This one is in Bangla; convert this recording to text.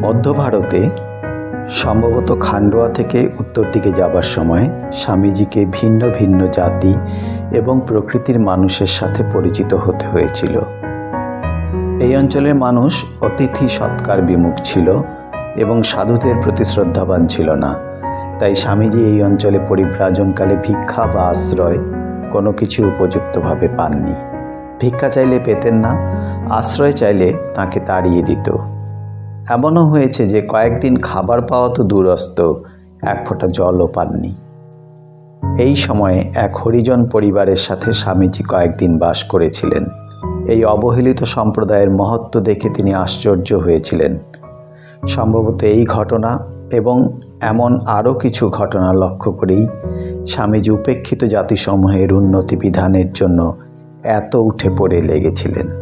মধ্য ভারতে সম্ভবত খান্ডোয়া থেকে উত্তর দিকে যাবার সময় স্বামীজিকে ভিন্ন ভিন্ন জাতি এবং প্রকৃতির মানুষের সাথে পরিচিত হতে হয়েছিল। এই অঞ্চলের মানুষ অতিথি সৎকার বিমুখ ছিল এবং সাধুদের প্রতি শ্রদ্ধাবান ছিল না। তাই স্বামীজি এই অঞ্চলে পরিব্রাজনকালে ভিক্ষা বা আশ্রয় কোনো কিছু উপযুক্তভাবে পাননি। ভিক্ষা চাইলে পেতেন না, আশ্রয় চাইলে তাকে তাড়িয়ে দিত। এমনও হয়েছে যে কয়েকদিন খাবার পাওয়া তো দূরস্থ, এক ফোঁটা জলও পাননি। এই সময়ে এক হরিজন পরিবারের সাথে স্বামীজি কয়েকদিন বাস করেছিলেন। এই অবহেলিত সম্প্রদায়ের মহত্ব দেখে তিনি আশ্চর্য হয়েছিলেন। সম্ভবত এই ঘটনা এবং এমন আরও কিছু ঘটনা লক্ষ্য করেই স্বামীজি উপেক্ষিত জাতিসমূহের উন্নতি বিধানের জন্য এত উঠে পড়ে লেগেছিলেন।